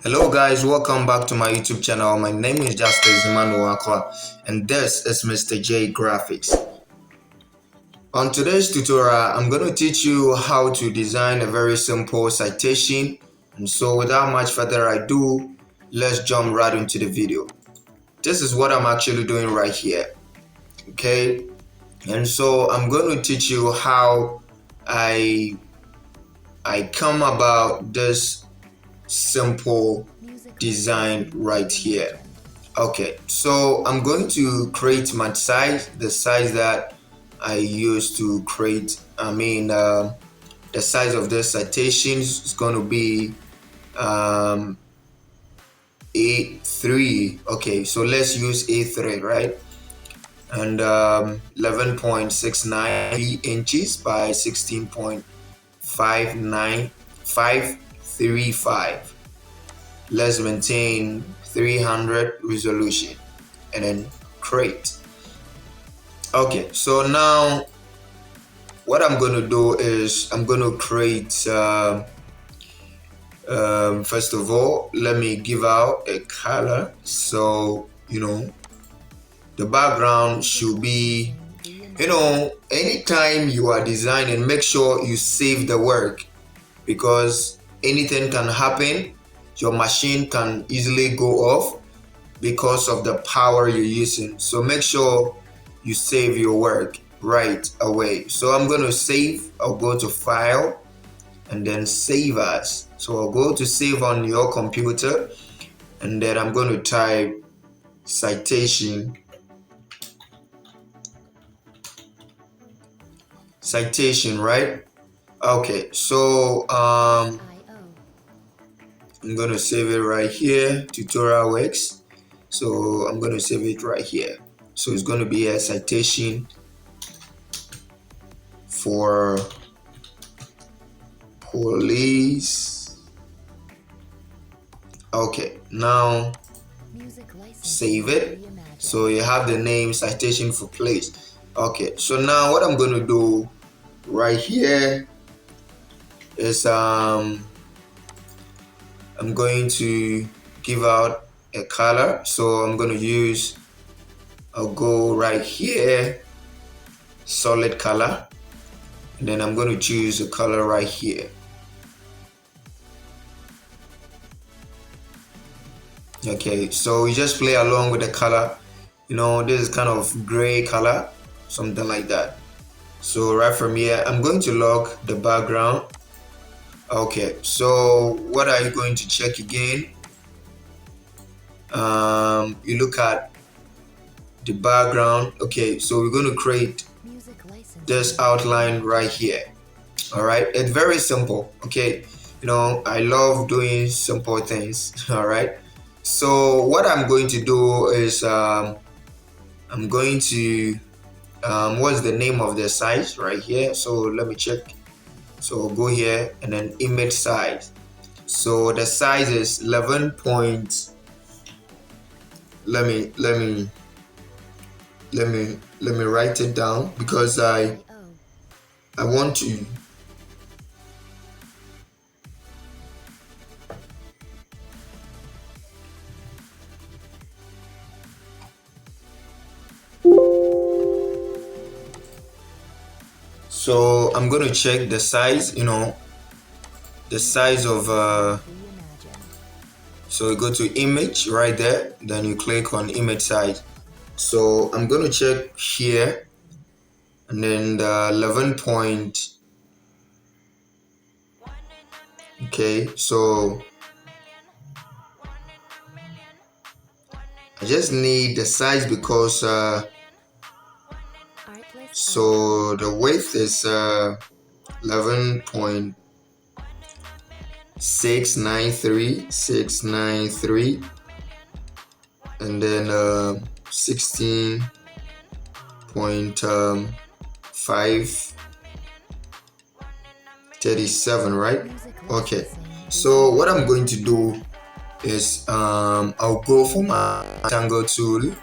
Hello guys, welcome back to my YouTube channel. My name is Justice Emmanuel and this is MrJay Graphics. On today's tutorial, I'm going to teach you how to design a very simple citation. And so without much further ado, let's jump right into the video. This is what I'm actually doing right here. Okay, and so I'm going to teach you how I come about this simple design right here. Okay, so I'm going to create my size, the size that I used to create. The size of the citations is going to be A3. Okay, so let's use A3, right? And 11.69 inches by 16.535. Let's maintain 300 resolution and then create. Okay, so now what I'm going to do is I'm going to create first of all, let me give out a color. So the background should be, anytime you are designing, make sure you save the work, because anything can happen. Your machine can easily go off because of the power you're using. So make sure you save your work right away. So I'm going to save. I'll go to File and then Save As. So I'll go to Save on your computer, and then I'm going to type citation, right? Okay, so I'm going to save it right here. Tutorial works. So I'm going to save it right here. So it's going to be a citation for police. Okay, now save it. So you have the name citation for police. Okay, so now what I'm going to do right here is I'm going to give out a color. So I'm going to I'll go right here, solid color, and then I'm going to choose a color right here. Okay, so you just play along with the color. This is kind of gray color, something like that. So right from here, I'm going to lock the background. Okay, so what are you going to check again? You look at the background. Okay, so we're going to create this outline right here. All right, it's very simple. Okay, I love doing simple things. All right, so what I'm going to do is I'm going to what's the name of the size right here? So let me check. So go here and then image size. So the size is 11 point. Let me write it down, because I want to. So I'm going to check the size, the size of so you go to image right there, then you click on image size. So I'm going to check here, and then the 11 point. Okay, so I just need the size, because so the width is 11.693, and then 16.537, right? Okay, so what I'm going to do is I'll go for my rectangle tool,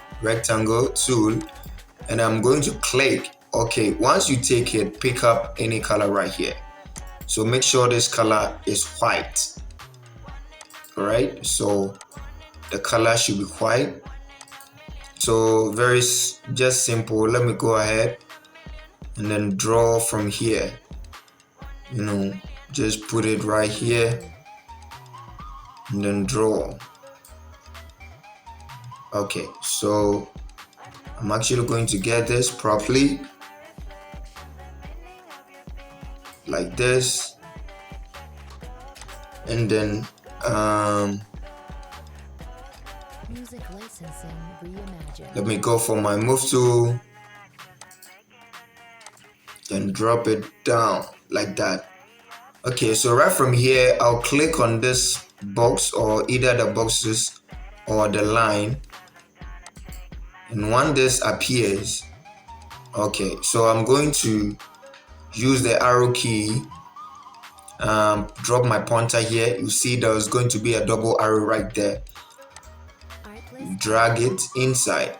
and I'm going to click. Okay, once you take it, pick up any color right here. So make sure this color is white. All right, so the color should be white. So just simple. Let me go ahead and then draw from here. Just put it right here and then draw. Okay, so I'm actually going to get this properly like this, and then Music licensing reimagined. let me go for my move tool and drop it down like that. Okay, so right from here I'll click on this box, or either the boxes or the line, and when this appears, okay, so I'm going to use the arrow key, drop my pointer here. You see there's going to be a double arrow right there. Drag it inside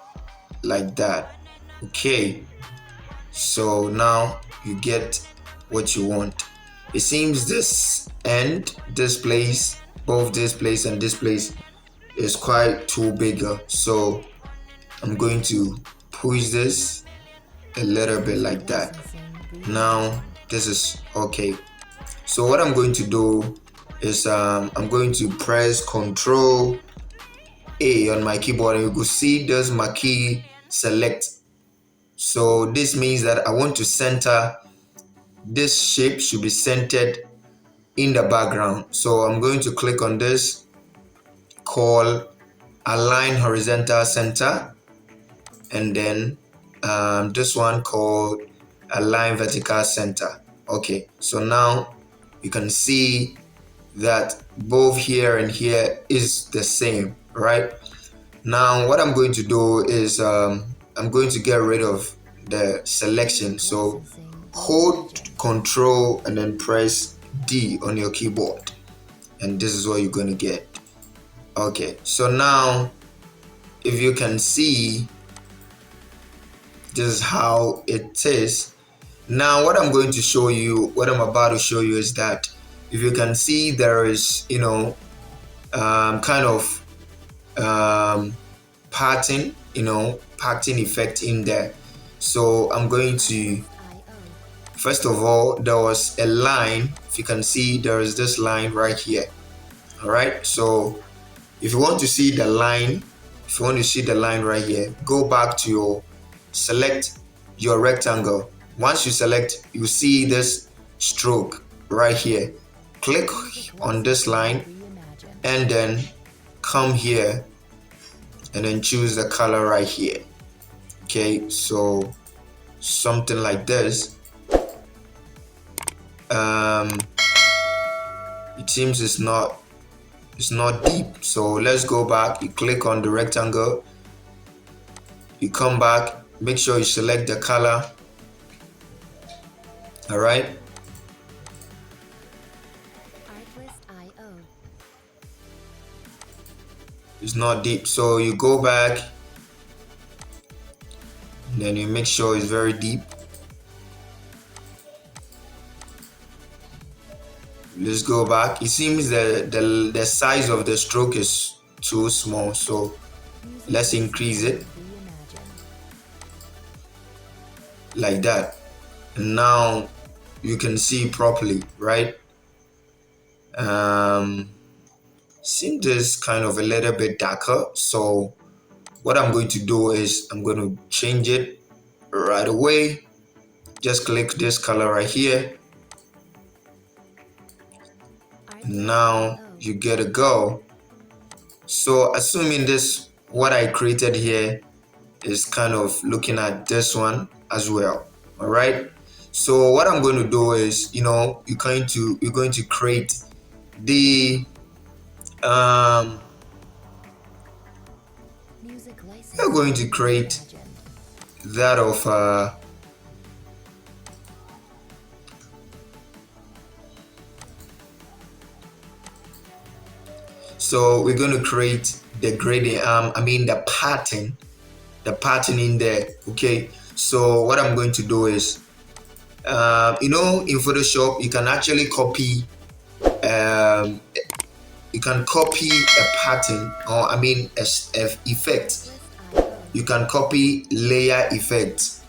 like that. Okay, so now you get what you want. It seems this place, both this place and this place, is quite too bigger, so I'm going to push this a little bit like that. Now this is okay. So what I'm going to do is I'm going to press Ctrl A on my keyboard, and you could see there's my key select. So this means that I want to center this shape, should be centered in the background. So I'm going to click on this, call align horizontal center, and then this one called align vertical center. Okay, so now you can see that both here and here is the same, right? Now what I'm going to do is I'm going to get rid of the selection. So hold Control and then press D on your keyboard, and this is what you're going to get. Okay, so now if you can see, this is how it is. Now what I'm going to show you, what I'm about to show you, is that if you can see, there is kind of pattern effect in there. So I'm going to, first of all, there was a line. If you can see, there is this line right here. All right, so if you want to see the line, right here, go back to your, select your rectangle. Once you select, you see this stroke right here. Click on this line and then come here and then choose the color right here. Okay, so something like this. It seems it's not deep, so let's go back. You click on the rectangle, you come back, make sure you select the color. All right, it's not deep, so you go back and then you make sure it's very deep. Let's go back. It seems the size of the stroke is too small, so let's increase it like that. And now you can see properly, right? Seems this kind of a little bit darker, so what I'm going to do is I'm going to change it right away. Just click this color right here. Now you get to go. So assuming this, what I created here is kind of looking at this one as well. All right, so what I'm going to do is, you're going to create the you're going to create that of so we're going to create the gradient, the pattern in there. Okay, so what I'm going to do is, in Photoshop, you can actually copy you can copy a pattern, or I mean a effect. You can copy layer effect.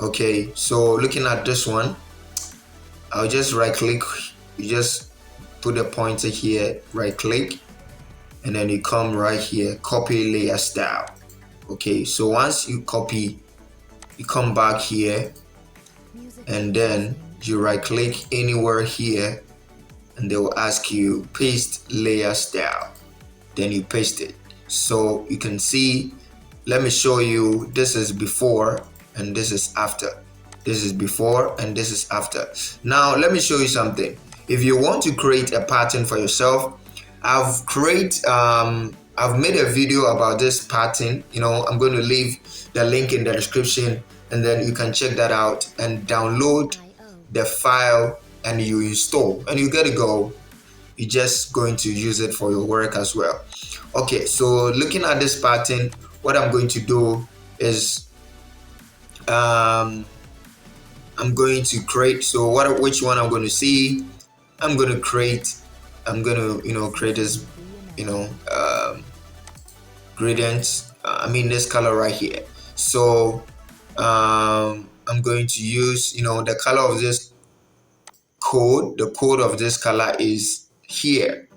Okay, so looking at this one, I'll just right click. You just put a pointer here, right click, and then you come right here, copy layer style. Okay, so once you copy, you come back here, and then you right click anywhere here, and they will ask you paste layer style. Then you paste it. So you can see, let me show you, this is before and this is after. This is before and this is after. Now let me show you something. If you want to create a pattern for yourself, I've made a video about this pattern. I'm going to leave the link in the description, and then you can check that out and download the file and you install, and you get to go. You're just going to use it for your work as well. Okay, so looking at this pattern, what I'm going to do is I'm going to create, so which one I'm going to see, I'm going to create this gradient, I mean this color right here. So I'm going to use the color of this code. The code of this color is here.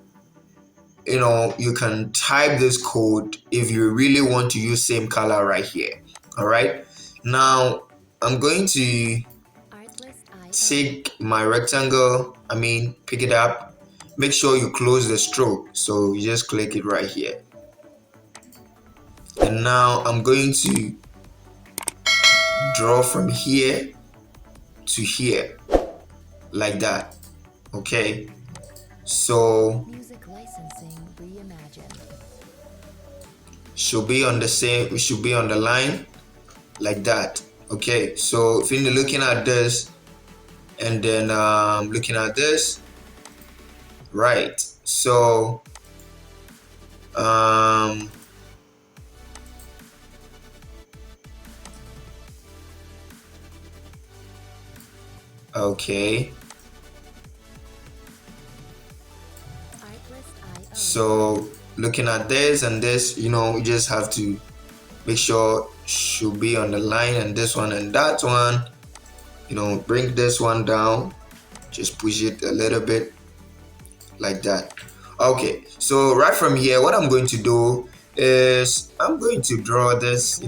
You can type this code if you really want to use same color right here. All right, now I'm going to take my rectangle, pick it up, make sure you close the stroke, so you just click it right here, and now I'm going to draw from here to here like that. Okay, so should be on the same, we should be on the line like that. Okay, so if you're looking at this and then looking at this, right? So okay, so looking at this and this, you just have to make sure should be on the line, and this one and that one, bring this one down, just push it a little bit like that. Okay, so right from here, what I'm going to do is I'm going to draw this,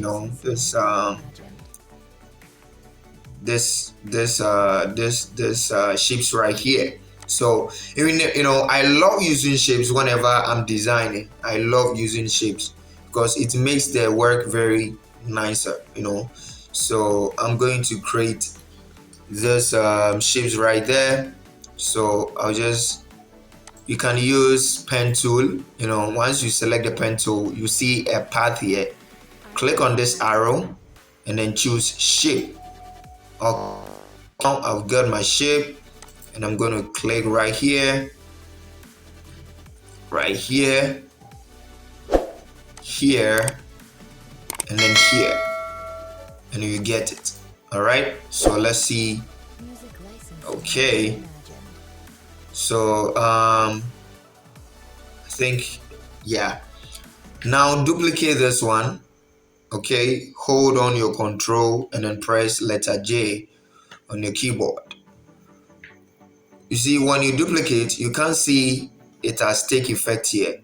this shapes right here. So I love using shapes whenever I'm designing. I love using shapes because it makes the work very nicer. So I'm going to create this shapes right there. So you can use pen tool. Once you select the pen tool, you see a path here. Click on this arrow and then choose shape. Okay, now I've got my shape, and I'm going to click right here, here, and then here, and you get it. All right, so let's see. Okay, so I think, yeah, now duplicate this one. Okay, hold on your control and then press letter J on your keyboard. You see, when you duplicate, you can't see it has take effect here.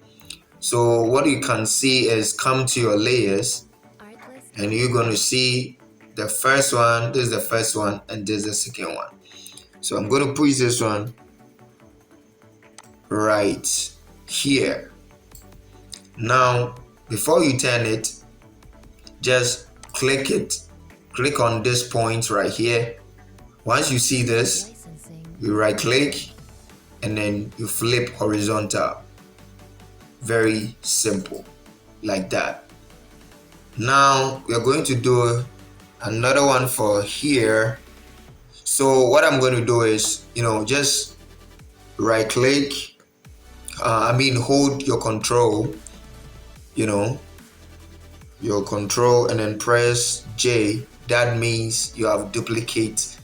So what you can see is come to your layers, and you're going to see the first one, this is the first one, and this is the second one. So I'm going to push this one right here. Now, before you turn it, just click on this point right here. Once you see this, you right click and then you flip horizontal. Very simple, like that. Now we are going to do another one for here. So what I'm going to do is, just right click, hold your control, your control, and then press J. That means you have duplicate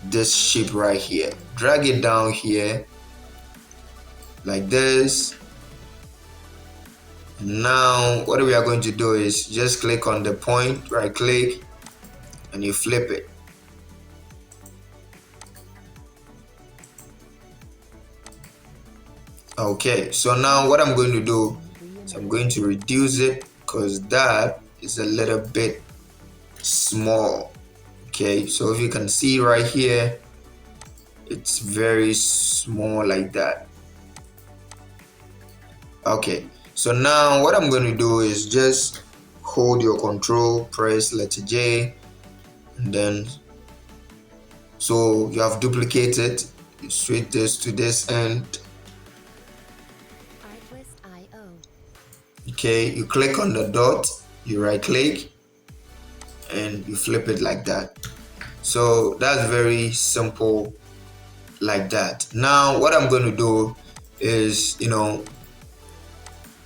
this shape right here. Drag it down here like this, Now what we are going to do is just click on the point, right click, and you flip it. Okay, so now what I'm going to do is I'm going to reduce it because that is a little bit small. Okay, so if you can see right here, it's very small like that. Okay, so now what I'm going to do is just hold your control, press letter J, and then so you have duplicated, you switch this to this end. Okay, you click on the dot, you right click, and you flip it like that. So that's very simple like that. Now what I'm going to do is,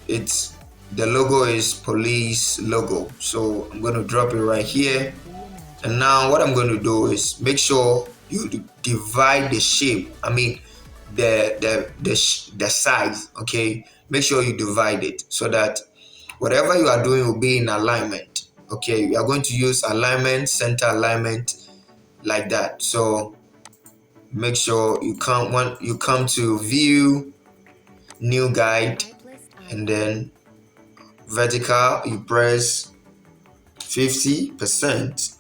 it's the logo is police logo, so I'm going to drop it right here. And now what I'm going to do is make sure you divide the shape, I mean the size. Okay, make sure you divide it so that whatever you are doing will be in alignment. Okay, we are going to use alignment, center alignment like that. So make sure you come to view, new guide, and then vertical, you press 50%,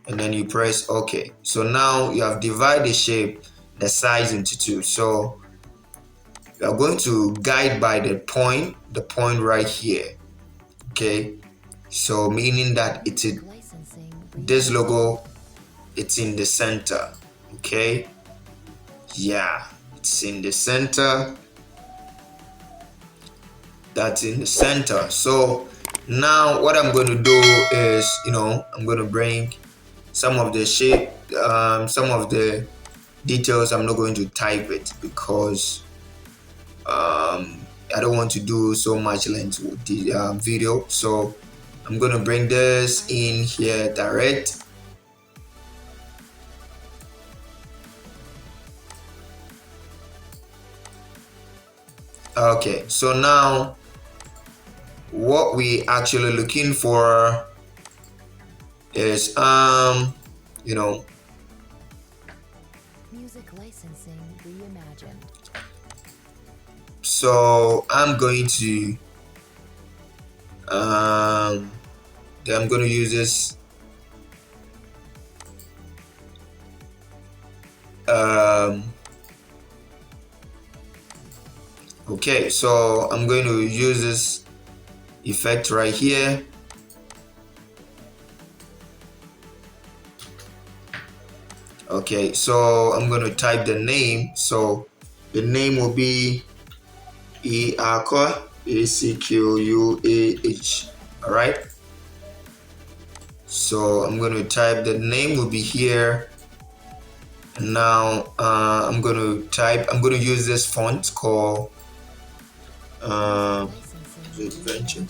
and then you press OK. So now you have divided the shape, the size into two. So you are going to guide by the point right here. Okay, so meaning that it's this logo, it's in the center. Okay, yeah, it's in the center. That's in the center. So now what I'm going to do is, I'm going to bring some of the shape, some of the details. I'm not going to type it because I don't want to do so much length with the video. So I'm going to bring this in here direct. Okay, so now what we actually looking for is music licensing reimagined. So I'm going to then I'm going to use this okay, so I'm going to use this effect right here. Okay, so I'm going to type the name. So the name will be ACQUAH. All right, so I'm going to type the name will be here. And now I'm going to use this font called Adventure.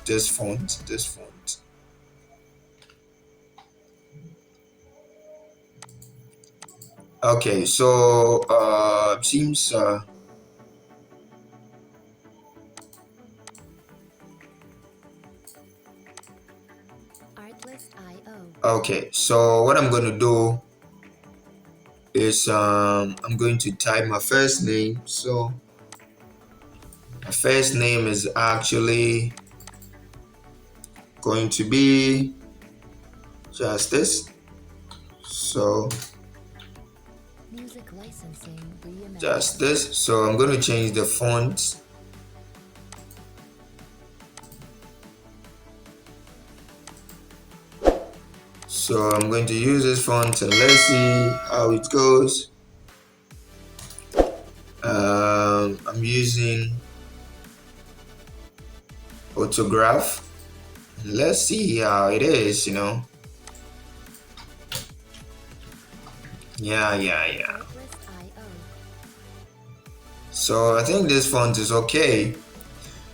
This font. Okay, so seems okay, so what I'm going to do is I'm going to type my first name. So my first name is actually going to be Justice. So music licensing reimagined. Justice. So I'm going to change the font. So I'm going to use this font and let's see how it goes. I'm using autograph. Let's see how it is, Yeah. So I think this font is okay.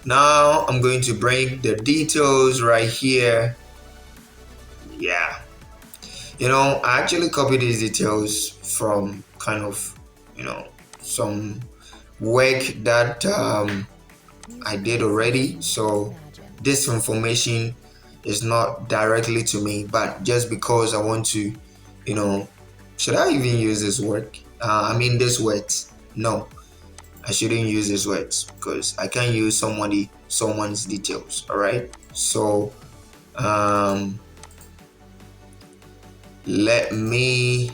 Now I'm going to bring the details right here. Yeah. I actually copied these details from some work that I did already. So this information is not directly to me, but just because I want to, should I even use this word? This words. No, I shouldn't use these words because I can't use someone's details. All right. So let me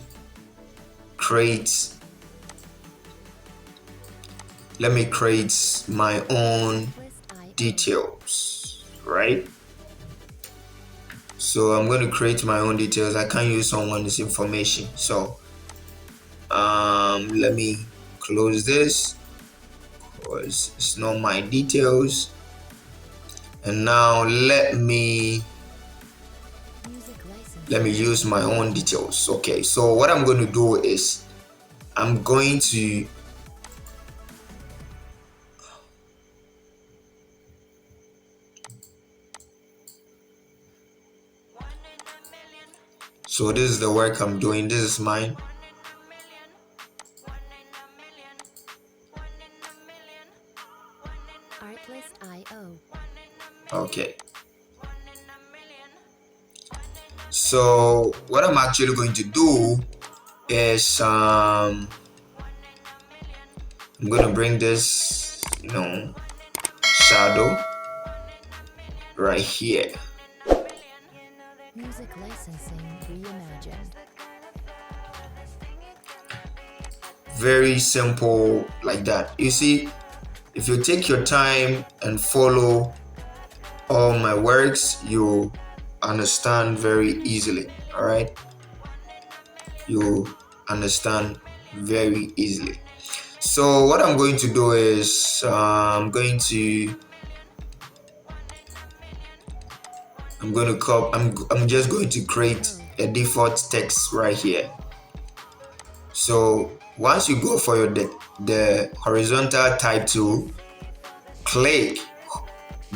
create my own details, right? So I'm going to create my own details. I can't use someone's information. So let me close this because it's not my details. And now let me use my own details. Okay, so what I'm going to do is I'm going to so this is the work I'm doing. This is mine. Okay. So what I'm actually going to do is I'm going to bring this, shadow right here. Music licensing reimagined. Very simple like that. You see, if you take your time and follow all my works, you understand very easily. All right, you understand very easily. So what I'm going to do is I'm just going to create a default text right here. So once you go for the horizontal type tool, click,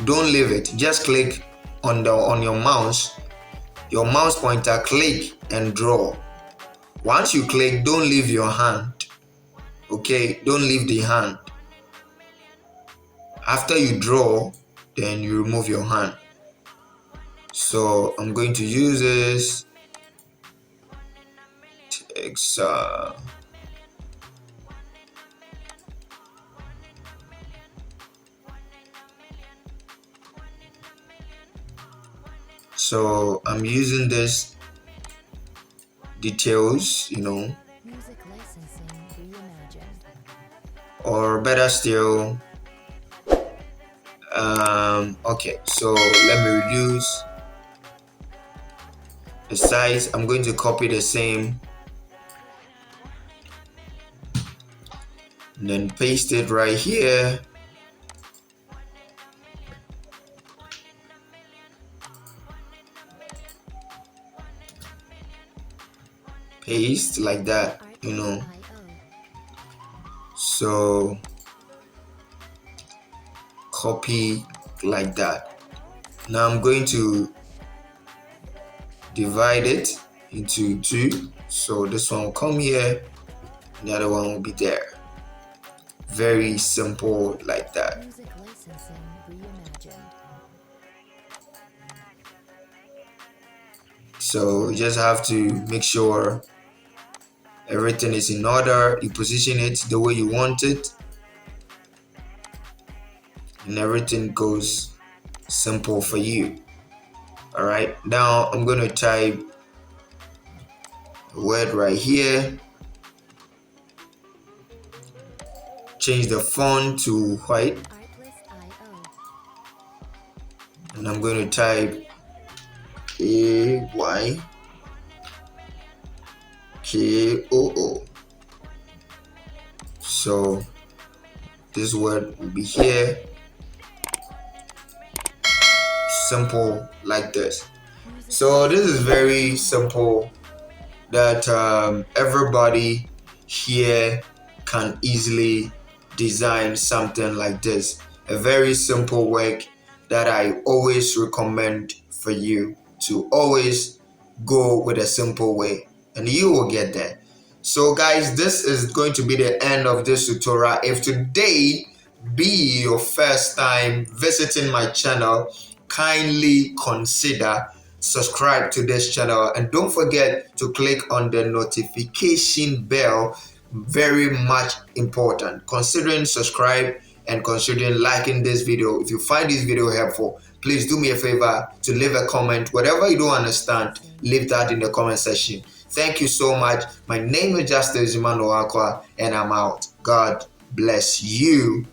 don't leave it, just click on your mouse pointer, click and draw. Once you click, don't leave your hand. Okay, don't leave the hand. After you draw, then you remove your hand. So I'm going to use this text. So I'm using this details, Music licensing reimagined. or better still, okay, so let me reduce the size. I'm going to copy the same and then paste it right here. Paste like that, so copy like that. Now I'm going to divide it into two, so this one will come here, the other one will be there. Very simple like that. Music licensing reimagined. So you just have to make sure everything is in order. You position it the way you want it, and everything goes simple for you. All right, now I'm going to type a word right here, change the font to white, and I'm going to type AYKOO. So this word will be here, simple like this. So this is very simple that everybody here can easily design something like this. A very simple work that I always recommend for you to always go with a simple way, and you will get there. So guys, this is going to be the end of this tutorial. If today be your first time visiting my channel, kindly consider subscribe to this channel and don't forget to click on the notification bell. Very much important, considering subscribe and considering liking this video. If you find this video helpful, please do me a favor to leave a comment. Whatever you don't understand, leave that in the comment section. Thank you so much. My name is Justice Emmanuel, and I'm out. God bless you.